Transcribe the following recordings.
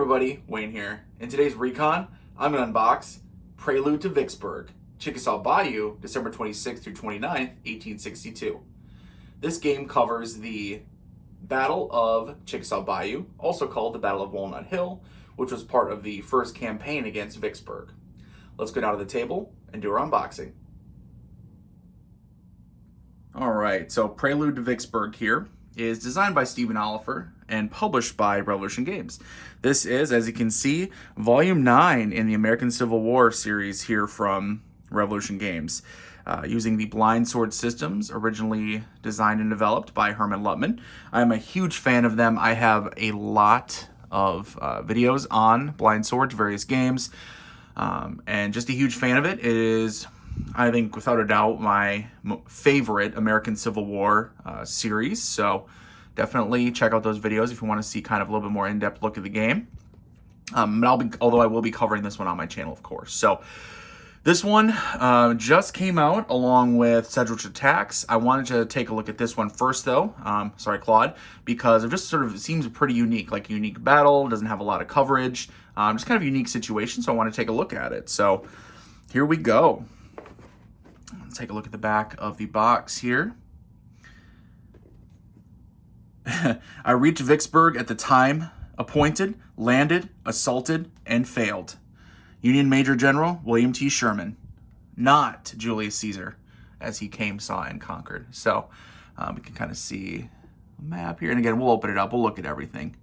everybody, Wayne here. In today's Recon, I'm going to unbox Prelude to Vicksburg, Chickasaw Bayou, December 26th through 29th, 1862. This game covers the Battle of Chickasaw Bayou, also called the Battle of Walnut Hill, which was part of the first campaign against Vicksburg. Let's go down to the table and do our unboxing. Alright, so Prelude to Vicksburg here is designed by Stephen Oliver and published by Revolution Games. This is, as you can see, Volume 9 in the American Civil War series here from Revolution Games, using the blind sword systems originally designed and developed by Herman Luttman. I'm a huge fan of them. I have a lot of videos on blind swords, various games, and just a huge fan of it. It is, I think, without a doubt, my favorite American Civil War series. So definitely check out those videos if you want to see kind of a little bit more in-depth look at the game. Although I will be covering this one on my channel, of course. So this one just came out along with Sedgwick's Attacks. I wanted to take a look at this one first, though. Sorry, Claude, because it just sort of seems pretty unique, like a unique battle. Doesn't have a lot of coverage. Just kind of a unique situation. So I want to take a look at it. So here we go. Let's take a look at the back of the box here. I reached Vicksburg at the time appointed, landed, assaulted, and failed. Union Major General William T. Sherman, not Julius Caesar, as he came, saw, and conquered. So we can kind of see a map here. And again, we'll open it up. We'll look at everything.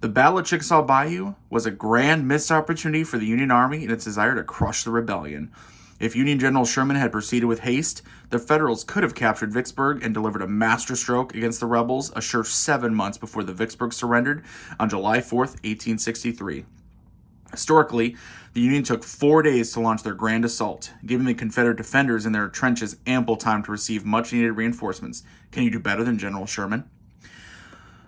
The Battle of Chickasaw Bayou was a grand missed opportunity for the Union Army in its desire to crush the rebellion. If Union General Sherman had proceeded with haste, the Federals could have captured Vicksburg and delivered a masterstroke against the rebels a sure 7 months before the Vicksburg surrendered on July 4th, 1863. Historically, the Union took 4 days to launch their grand assault, giving the Confederate defenders in their trenches ample time to receive much-needed reinforcements. Can you do better than General Sherman?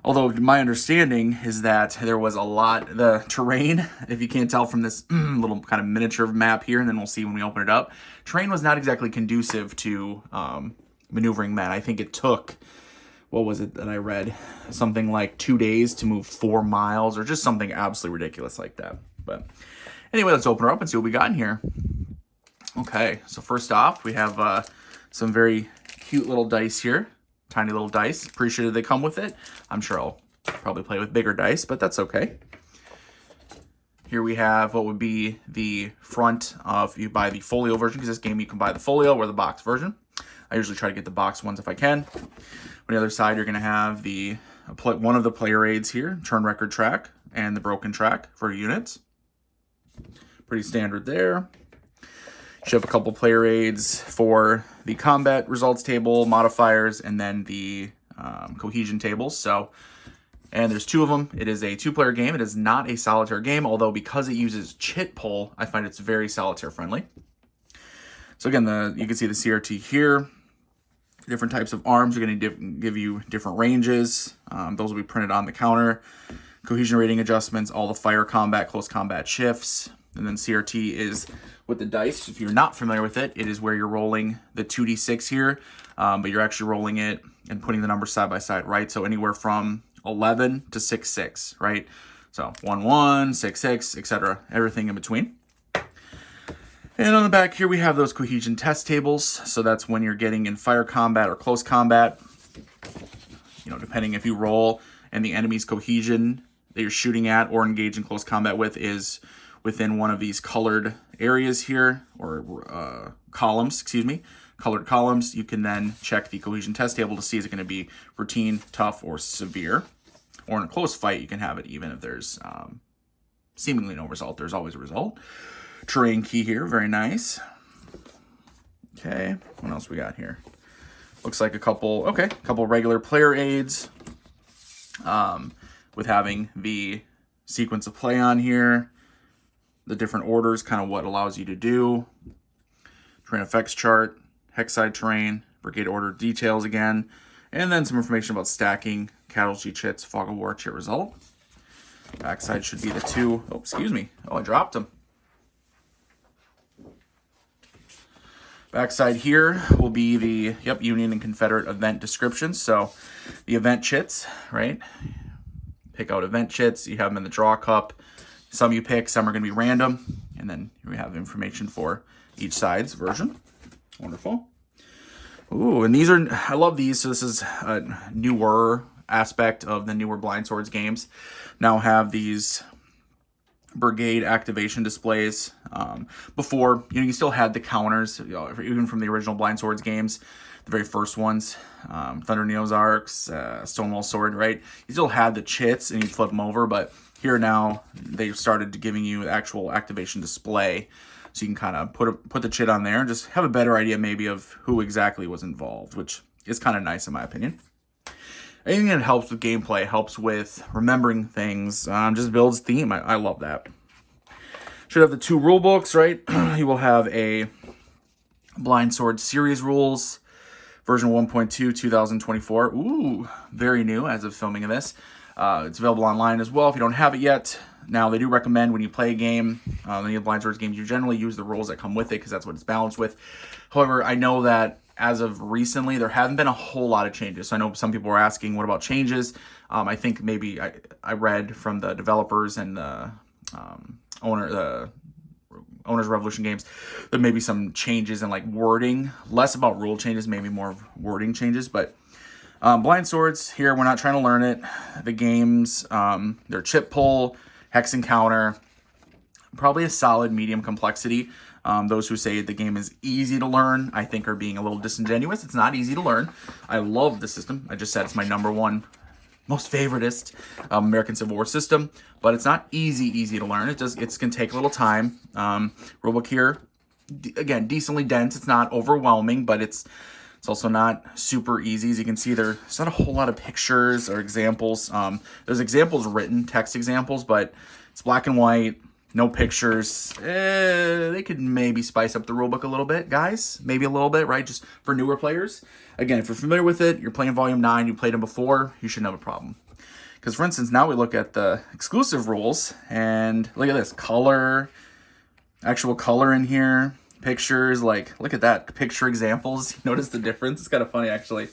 Although my understanding is that there was a lot, the terrain, if you can't tell from this little kind of miniature map here, and then we'll see when we open it up, terrain was not exactly conducive to maneuvering men. I think it took, what was it that I read? Something like 2 days to move 4 miles, or just something absolutely ridiculous like that. But anyway, let's open her up and see what we got in here. Okay, so first off, we have some very cute little dice here. Tiny little dice. Appreciated they come with it. I'm sure I'll probably play with bigger dice, but that's okay. Here we have what would be the front of, you buy the folio version, because this game you can buy the folio or the box version. I usually try to get the box ones if I can. On the other side, you're going to have the one of the player aids here, turn record track, and the broken track for units. Pretty standard there. You should have a couple player aids for the combat results table, modifiers, and then the cohesion tables. So, and there's 2 of them. It is a 2-player game. It is not a solitaire game, although because it uses chit-pull, I find it's very solitaire friendly. So again, you can see the CRT here. Different types of arms are going to give you different ranges. Those will be printed on the counter. Cohesion rating adjustments, all the fire combat, close combat shifts. And then CRT is with the dice. If you're not familiar with it, it is where you're rolling the 2d6 here, but you're actually rolling it and putting the numbers side by side, right? So anywhere from 11 to 6-6, right? So 1-1, 6-6, etc. Everything in between. And on the back here, we have those cohesion test tables. So that's when you're getting in fire combat or close combat. You know, depending if you roll and the enemy's cohesion that you're shooting at or engage in close combat with is within one of these colored areas here, or columns, colored columns, you can then check the cohesion test table to see is it going to be routine, tough, or severe. Or in a close fight, you can have it even if there's seemingly no result. There's always a result. Terrain key here, very nice. Okay, what else we got here? Looks like a couple regular player aids with having the sequence of play on here. The different orders, kind of what allows you to do. Terrain effects chart, hex side terrain, brigade order details again, and then some information about stacking, casualty chits, fog of war, chit result. Backside should be the 2. Oh, excuse me. Oh, I dropped them. Backside here will be the Union and Confederate event descriptions. So the event chits, right? pick out event chits. You have them in the draw cup. Some you pick, some are going to be random. And then we have information for each side's version. Wonderful. Ooh, and these are, I love these. So this is a newer aspect of the newer Blind Swords games. Now have these brigade activation displays. Before, you still had the counters, even from the original Blind Swords games, the very first ones, Thunder and the Ozarks, Stonewall Sword, right? You still had the chits and you flip them over, but here now they've started giving you the actual activation display, so you can kind of put the chit on there and just have a better idea maybe of who exactly was involved, which is kind of nice in my opinion. Anything that helps with gameplay, helps with remembering things, just builds theme. I love that. Should have the 2 rule books, right? You will have a Blind Sword series rules, version 1.2, 2024. Ooh, very new as of filming of this. It's available online as well if you don't have it yet. Now, they do recommend when you play a game, any of the Blind Swords games, you generally use the rules that come with it because that's what it's balanced with. However, I know that as of recently, there haven't been a whole lot of changes. So I know some people were asking, what about changes? I think maybe I read from the developers and the Owners Revolution games, there may be some changes in like wording, less about rule changes, maybe more wording changes. But Blind Swords here, we're not trying to learn it. The games, they're chit-pull, hex encounter, probably a solid medium complexity. Those who say the game is easy to learn, I think are being a little disingenuous. It's not easy to learn. I love the system. I just said it's my #1 most favoritist American Civil War system, but it's not easy to learn. It's going to take a little time. Rulebook here, again, decently dense. It's not overwhelming, but it's also not super easy. As you can see, there's not a whole lot of pictures or examples. There's examples written, text examples, but it's black and white. No pictures. They could maybe spice up the rulebook a little bit, guys. Maybe a little bit, right? Just for newer players. Again, if you're familiar with it, you're playing Volume 9, you played them before, you shouldn't have a problem. Because, for instance, now we look at the exclusive rules, and look at this. Color, actual color in here, pictures, like, look at that. Picture examples. You notice the difference? It's kind of funny, actually,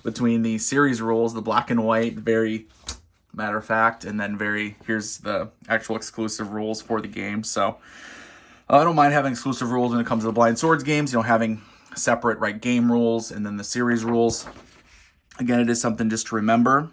between the series rules, the black and white, very matter of fact, and then here's the actual exclusive rules for the game. So I don't mind having exclusive rules when it comes to the Blind Swords games, having separate, right, game rules and then the series rules. Again, it is something just to remember.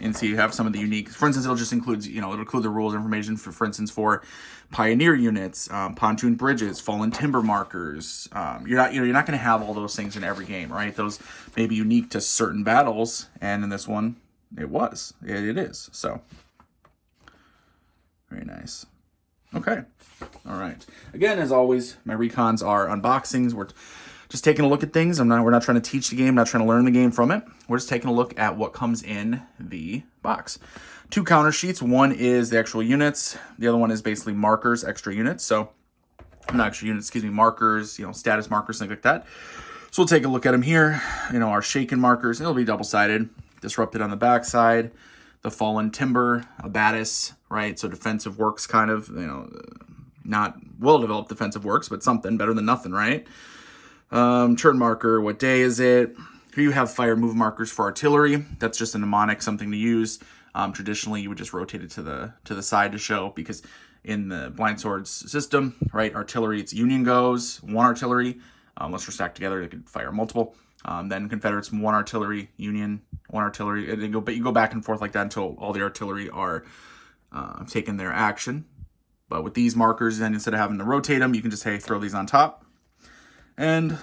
And so you have some of the unique, for instance, it'll just include, it'll include the rules information for instance, for pioneer units, pontoon bridges, fallen timber markers. You're not going to have all those things in every game, right? Those may be unique to certain battles, and in this one, it is. So, very nice. Okay. All right. Again, as always, my recons are unboxings. We're just taking a look at things. We're not trying to teach the game, not trying to learn the game from it. We're just taking a look at what comes in the box. 2 counter sheets. One is the actual units. The other one is basically markers, extra units. So, not extra units, markers, status markers, things like that. So we'll take a look at them here. Our shaken markers. It'll be double-sided. Disrupted on the back side. The fallen timber, abatis, right? So defensive works kind of, not well-developed defensive works, but something better than nothing, right? Turn marker, what day is it? Here you have fire move markers for artillery. That's just a mnemonic, something to use. Traditionally, you would just rotate it to the side to show, because in the Blind Swords system, right, artillery, it's Union goes, 1 artillery. Unless they're stacked together, they could fire multiple. Then Confederates, 1 artillery, Union, 1 artillery. And you go back and forth like that until all the artillery are taking their action. But with these markers, then instead of having to rotate them, you can just, throw these on top. And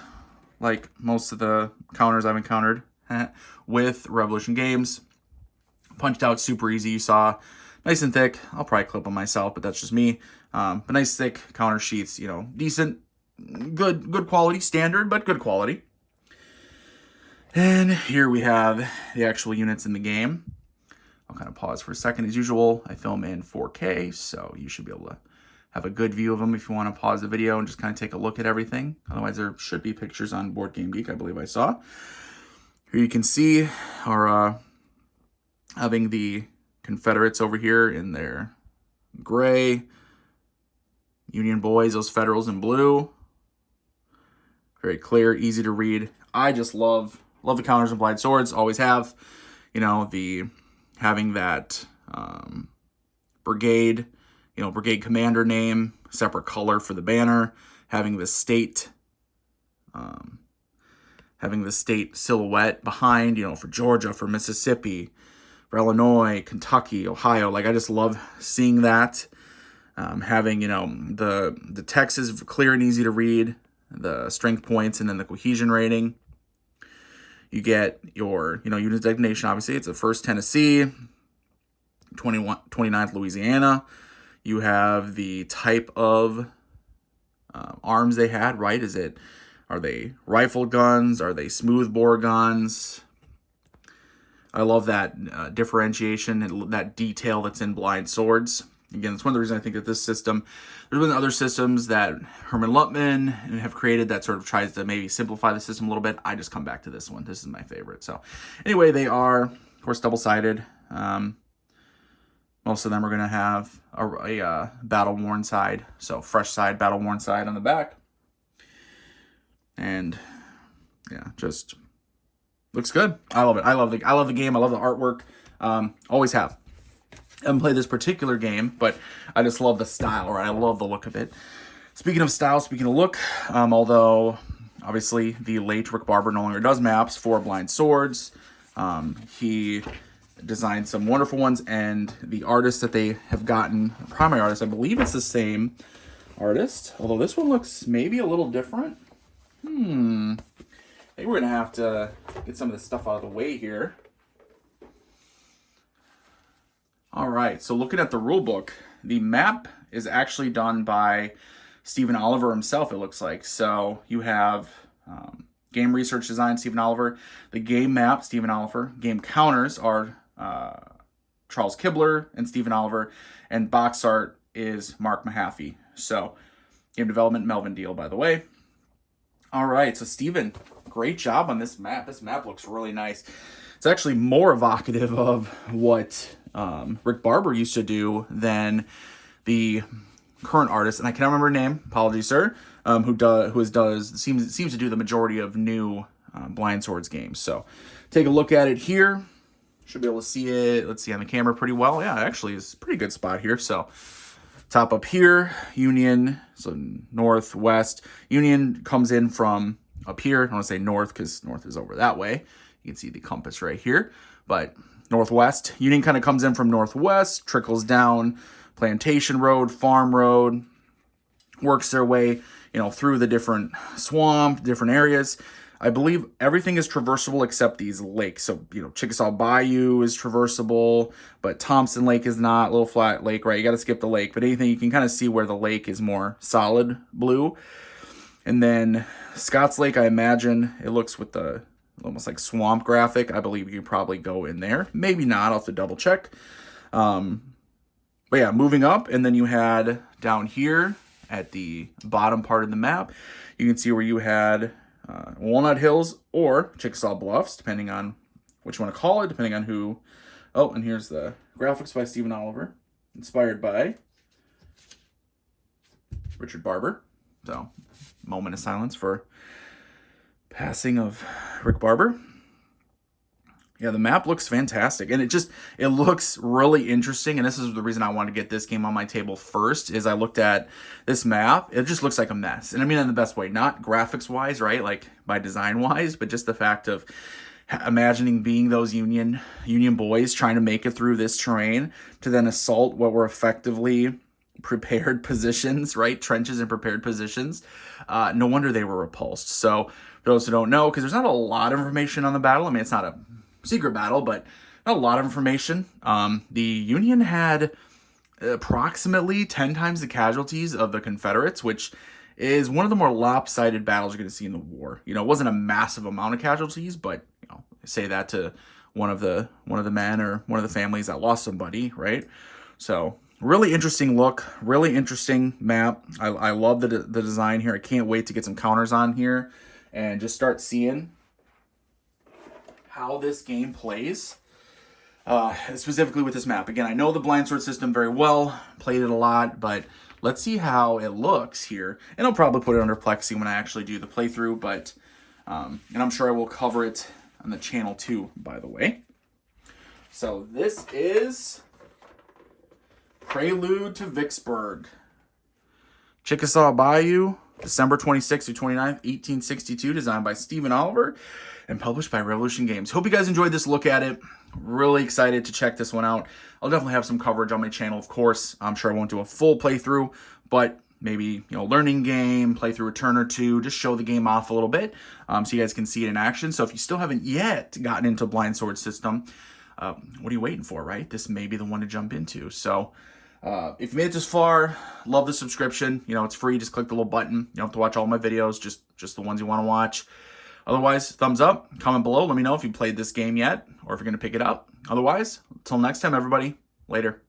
like most of the counters I've encountered with Revolution games, punched out super easy. You saw nice and thick. I'll probably clip them myself, but that's just me. But nice thick counter sheets, decent, good quality, standard, but good quality. And here we have the actual units in the game. I'll kind of pause for a second. As usual, I film in 4K, so you should be able to have a good view of them if you want to pause the video and just kind of take a look at everything. Otherwise, there should be pictures on Board Game Geek, I believe I saw. Here you can see our having the Confederates over here in their gray. Union boys, those Federals in blue. Very clear, easy to read. I just love Love the counters and blind swords. Always have. You know, having that brigade, brigade commander name, separate color for the banner, having the state silhouette behind, for Georgia, for Mississippi, for Illinois, Kentucky, Ohio. Like, I just love seeing that. Having, the text is clear and easy to read, the strength points, and then the cohesion rating. You get your, unit designation, obviously. It's the 1st Tennessee, 29th Louisiana. You have the type of arms they had, right? Are they rifle guns? Are they smoothbore guns? I love that differentiation and that detail that's in blind swords. Again, it's one of the reasons I think that this system, there's been other systems that Herman Luttman have created that sort of tries to maybe simplify the system a little bit. I just come back to this one. This is my favorite. So anyway, they are, of course, double-sided. Most of them are going to have a battle-worn side. So fresh side, battle-worn side on the back. And yeah, just looks good. I love it. I love the game. I love the artwork. Always have. I haven't played this particular game, but I just love the style, right? I love the look of it. Speaking of style, speaking of look, although obviously the late Rick Barber no longer does maps for blind swords, he designed some wonderful ones, and the artist that they have gotten, primary artist, I believe it's the same artist, although this one looks maybe a little different. I think we're going to have to get some of this stuff out of the way here. All right, so looking at the rule book, the map is actually done by Stephen Oliver himself, it looks like. So you have game research design, Stephen Oliver. The game map, Stephen Oliver. Game counters are Charles Kibler and Stephen Oliver. And box art is Mark Mahaffey. So game development, Melvin Deal, by the way. All right, so Stephen, great job on this map. This map looks really nice. It's actually more evocative of what Rick Barber used to do than the current artist, and I can't remember her name. Apologies, sir. Seems to do the majority of new blind swords games. So take a look at it here. Should be able to see it. Let's see on the camera pretty well. Yeah, actually, it's a pretty good spot here. So top up here, Union. So northwest. Union comes in from up here. I don't want to say north because north is over that way. You can see the compass right here, but northwest. Union kind of comes in from northwest, trickles down Plantation Road, Farm Road, works their way, through the different swamp, different areas. I believe everything is traversable except these lakes. So, Chickasaw Bayou is traversable, but Thompson Lake is not. Little flat lake, right? You got to skip the lake, but anything you can kind of see where the lake is more solid blue. And then Scotts Lake, I imagine it looks with the almost like swamp graphic. I believe you could probably go in there. Maybe not. I'll have to double check. But yeah, moving up, and then you had down here at the bottom part of the map, you can see where you had Walnut Hills or Chickasaw Bluffs, depending on which you want to call it, depending on who. Oh, and here's the graphics by Stephen Oliver, inspired by Richard Barber. So, moment of silence for passing of Rick Barber. Yeah, the map looks fantastic, and it looks really interesting, and this is the reason I wanted to get this game on my table first, is I looked at this map. It just looks like a mess, and I mean in the best way, not graphics-wise, right, like by design-wise, but just the fact of imagining being those Union boys trying to make it through this terrain to then assault what were effectively prepared positions, right, trenches and prepared positions. No wonder they were repulsed. So for those who don't know, because there's not a lot of information on the battle, I mean, it's not a secret battle, but not a lot of information. The Union had approximately 10 times the casualties of the Confederates, which is one of the more lopsided battles you're going to see in the war. It wasn't a massive amount of casualties, but say that to one of the men or one of the families that lost somebody, right? So really interesting look, really interesting map. I love the design here. I can't wait to get some counters on here and just start seeing how this game plays, specifically with this map. Again, I know the blind sword system very well, played it a lot, but let's see how it looks here. And I'll probably put it under Plexi when I actually do the playthrough, but and I'm sure I will cover it on the channel too, by the way. So this is Prelude to Vicksburg. Chickasaw Bayou, December 26th through 29th, 1862, designed by Stephen Oliver and published by Revolution Games. Hope you guys enjoyed this look at it. Really excited to check this one out. I'll definitely have some coverage on my channel, of course. I'm sure I won't do a full playthrough, but maybe, learning game, play through a turn or two, just show the game off a little bit so you guys can see it in action. So if you still haven't yet gotten into Blind Sword system, what are you waiting for, right? This may be the one to jump into. So if you made it this far, love the subscription. It's free. Just click the little button. You don't have to watch all my videos, just the ones you want to watch. Otherwise, thumbs up, comment below. Let me know if you played this game yet or if you're going to pick it up. Otherwise, until next time, everybody. Later.